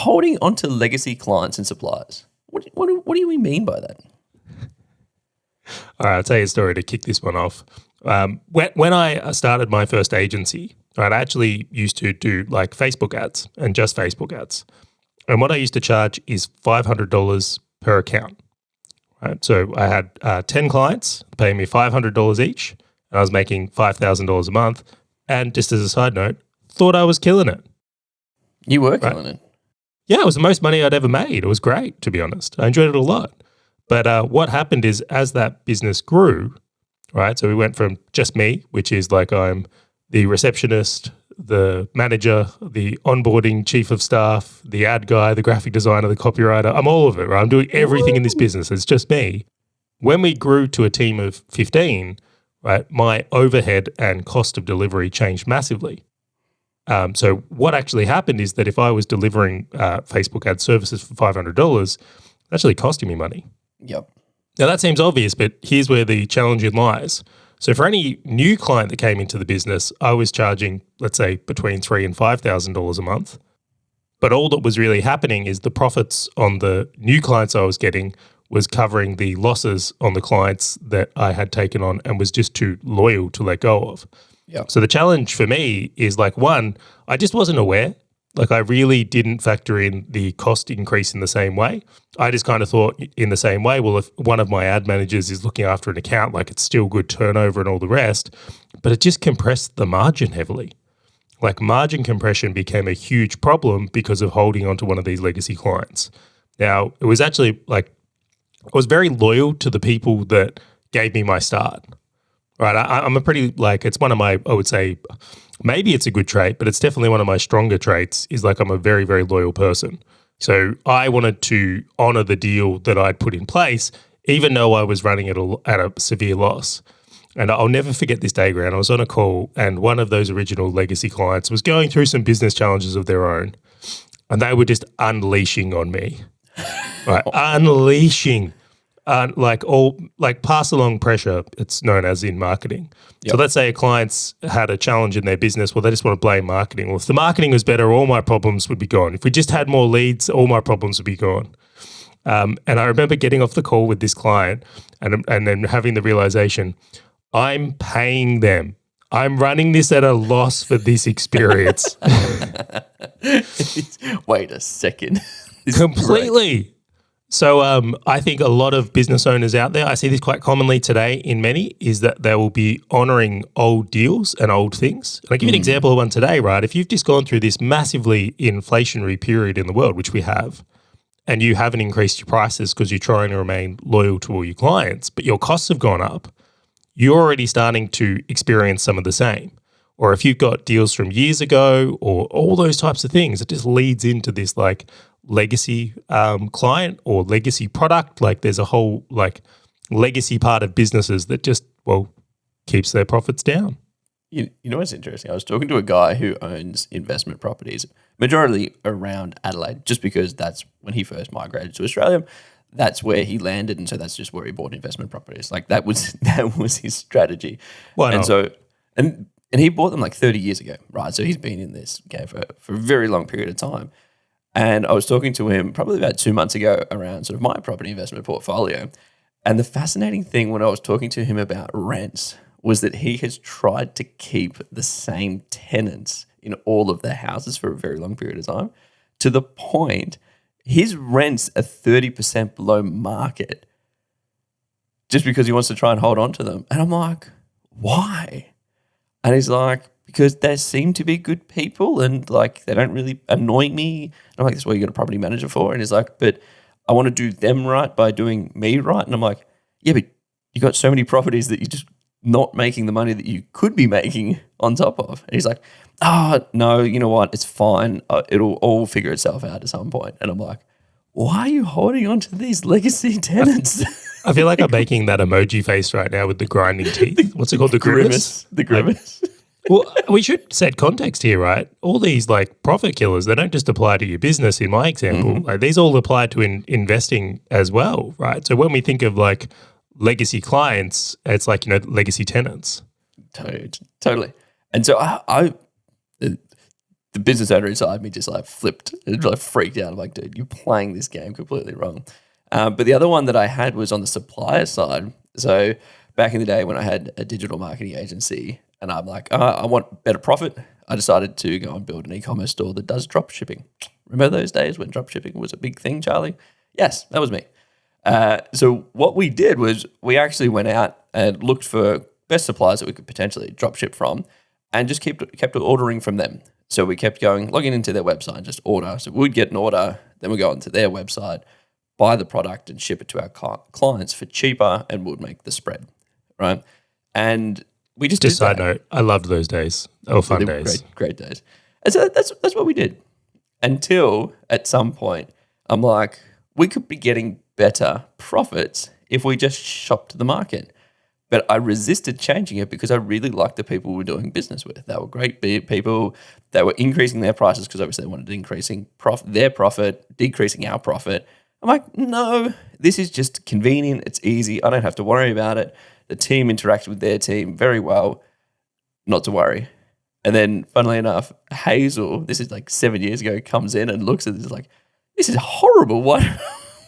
holding onto legacy clients and suppliers. What do we mean by that? All right, I'll tell you a story to kick this one off. When I started my first agency, right, I actually used to do like Facebook ads and just Facebook ads. And what I used to charge is $500 per account. Right? So I had 10 clients paying me $500 each, and I was making $5,000 a month. And just as a side note, thought I was killing it. You were killing it. Yeah, it was the most money I'd ever made. It was great, to be honest. I enjoyed it a lot. But what happened is as that business grew, right, so we went from just me, which is like I'm the receptionist, the manager, the onboarding chief of staff, the ad guy, the graphic designer, the copywriter. I'm all of it, right? I'm doing everything in this business. It's just me. When we grew to a team of 15, right, my overhead and cost of delivery changed massively. So what actually happened is that if I was delivering Facebook ad services for $500, it's actually costing me money. Yep. Now that seems obvious, but here's where the challenge lies. So for any new client that came into the business, I was charging, let's say, between $3,000 and $5,000 a month. But all that was really happening is the profits on the new clients I was getting was covering the losses on the clients that I had taken on and was just too loyal to let go of. Yep. So the challenge for me is like, one, I just wasn't aware. Like I really didn't factor in the cost increase in the same way. I just kind of thought in the same way, well, if one of my ad managers is looking after an account, like it's still good turnover and all the rest, but it just compressed the margin heavily. Like margin compression became a huge problem because of holding on to one of these legacy clients. Now, it was actually like, I was very loyal to the people that gave me my start. Right, I'm a pretty, like, it's one of my, I would say, maybe it's a good trait, but it's definitely one of my stronger traits is like I'm a very, very loyal person. So I wanted to honor the deal that I'd put in place, even though I was running at a severe loss. And I'll never forget this day, Grant. I was on a call and one of those original legacy clients was going through some business challenges of their own. And they were just unleashing on me, right? Unleashing. Like pass along pressure, it's known as in marketing. Yep. So let's say a client's had a challenge in their business. Well, they just want to blame marketing. Well, if the marketing was better, all my problems would be gone. If we just had more leads, all my problems would be gone. And I remember getting off the call with this client and then having the realization, I'm paying them. I'm running this at a loss for this experience. Wait a second. Completely. So I think a lot of business owners out there, I see this quite commonly today in many, is that they will be honouring old deals and old things. And I'll give you an example of one today, right? If you've just gone through this massively inflationary period in the world, which we have, and you haven't increased your prices because you're trying to remain loyal to all your clients, but your costs have gone up, you're already starting to experience some of the same. Or if you've got deals from years ago or all those types of things, it just leads into this like legacy client or legacy product. Like there's a whole like legacy part of businesses that just, well, keeps their profits down. You know what's interesting? I was talking to a guy who owns investment properties, majority around Adelaide, just because that's when he first migrated to Australia. That's where he landed, and so that's just where he bought investment properties. Like that was his strategy. Why not? And so and he bought them like 30 years ago, right? So he's been in this game for a very long period of time. And I was talking to him probably about 2 months ago around sort of my property investment portfolio. And the fascinating thing when I was talking to him about rents was that he has tried to keep the same tenants in all of their houses for a very long period of time, to the point his rents are 30% below market just because he wants to try and hold on to them. And I'm like, why? And he's like, because they seem to be good people and like they don't really annoy me. And I'm like, that's what you got a property manager for. And he's like, but I want to do them right by doing me right. And I'm like, yeah, but you got so many properties that you're just not making the money that you could be making on top of. And he's like, oh, no, you know what? It's fine. It'll all figure itself out at some point. And I'm like, why are you holding on to these legacy tenants? I feel like I'm making that emoji face right now with the grinding teeth. What's it called? The grimace? The grimace. Well, we should set context here, right? All these like profit killers, they don't just apply to your business in my example. Like these all apply to investing as well, right? So when we think of like legacy clients, it's like, legacy tenants. Totally. And so the business owner inside me just like flipped and like freaked out. I'm like, dude, you're playing this game completely wrong. But the other one that I had was on the supplier side. So back in the day when I had a digital marketing agency and I'm like, I want better profit, I decided to go and build an e-commerce store that does drop shipping. Remember those days when drop shipping was a big thing, Charlie? Yes, that was me. So what we did was we actually went out and looked for best suppliers that we could potentially drop ship from and just kept ordering from them. So we kept logging into their website and just order. So we'd get an order, then we'd go onto their website, buy the product and ship it to our clients for cheaper, and we'd make the spread, right? And we just a side note, I loved those days. They were fun days. Great days. And so that's what we did until at some point I'm like, we could be getting better profits if we just shopped the market. But I resisted changing it because I really liked the people we were doing business with. They were great people. They were increasing their prices because obviously they wanted increasing their profit, decreasing our profit. I'm like, no, this is just convenient. It's easy. I don't have to worry about it. The team interacts with their team very well. Not to worry. And then, funnily enough, Hazel, this is like 7 years ago, comes in and looks at this like, this is horrible. Why?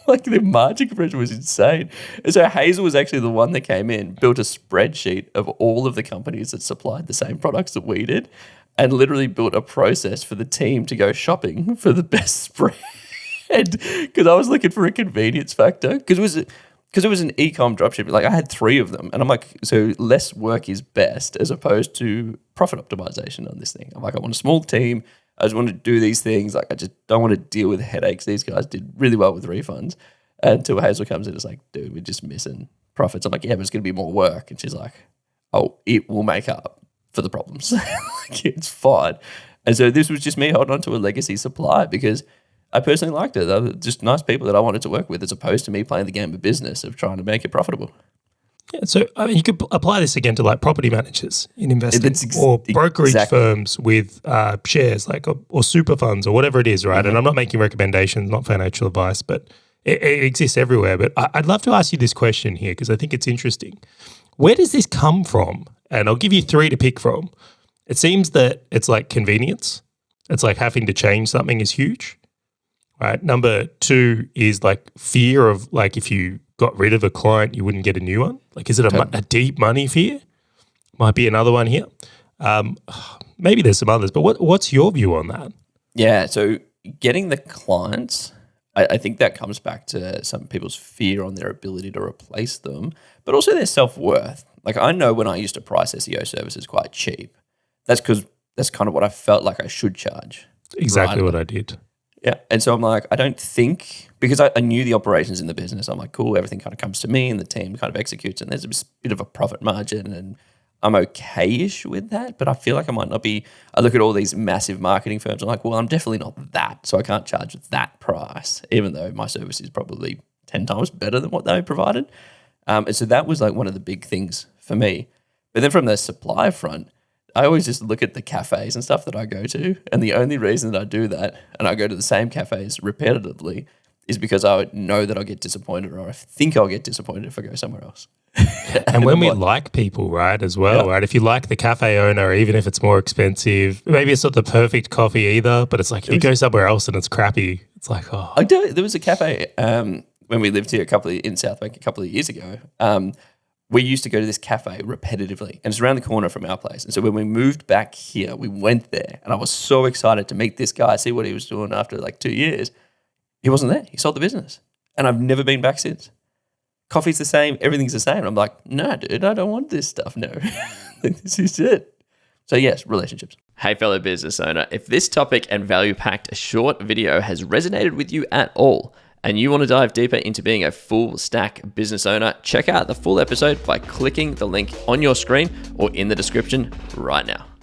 Like the margin compression was insane. And so Hazel was actually the one that came in, built a spreadsheet of all of the companies that supplied the same products that we did, and literally built a process for the team to go shopping for the best spread. Because I was looking for a convenience factor. Because it was an e-com dropshipping. Like I had 3 of them, and I'm like, so less work is best as opposed to profit optimization on this thing. I'm like, I want a small team. I just want to do these things. Like I just don't want to deal with headaches. These guys did really well with refunds. Until Hazel comes in, it's like, dude, we're just missing profits. I'm like, yeah, but it's going to be more work. And she's like, oh, it will make up for the problems. Like, it's fine. And so this was just me holding on to a legacy supplier because I personally liked it. They were just nice people that I wanted to work with, as opposed to me playing the game of business of trying to make it profitable. Yeah, so I mean, you could apply this again to like property managers in investing or brokerage firms with shares, like or super funds or whatever it is, right? And I'm not making recommendations, not financial advice, but it exists everywhere. But I'd love to ask you this question here because I think it's interesting. Where does this come from? And I'll give you 3 to pick from. It seems that it's like convenience. It's like having to change something is huge, right? Number 2 is like fear of like if you got rid of a client, you wouldn't get a new one? Like, is it a deep money fear? Might be another one here. Maybe there's some others, but what's your view on that? Yeah, so getting the clients, I think that comes back to some people's fear on their ability to replace them, but also their self-worth. Like I know when I used to price SEO services quite cheap, that's because that's kind of what I felt like I should charge. Exactly what I did. Yeah. And so I'm like, I don't think, because I knew the operations in the business, I'm like, cool, everything kind of comes to me and the team kind of executes and there's a bit of a profit margin and I'm okay-ish with that, but I feel like I might not be. I look at all these massive marketing firms, I'm like, well, I'm definitely not that, so I can't charge that price, even though my service is probably 10 times better than what they provided. And so that was like one of the big things for me. But then from the supply front, I always just look at the cafes and stuff that I go to, and the only reason that I do that, and I go to the same cafes repetitively, is because I know that I'll get disappointed, or I think I'll get disappointed if I go somewhere else. And when we like people, right, as well, right? If you like the cafe owner, even if it's more expensive, maybe it's not the perfect coffee either, but it's like if you go somewhere else and it's crappy, it's like, oh. There was a cafe when we lived here in South Bank a couple of years ago. We used to go to this cafe repetitively, and it's around the corner from our place. And so when we moved back here, we went there, and I was so excited to meet this guy, see what he was doing after like 2 years. He wasn't there. He sold the business, and I've never been back since. Coffee's the same. Everything's the same. I'm like, no, dude, I don't want this stuff. No, this is it. So yes, relationships. Hey, fellow business owner, if this topic and value-packed short video has resonated with you at all, and you want to dive deeper into being a full stack business owner, check out the full episode by clicking the link on your screen or in the description right now.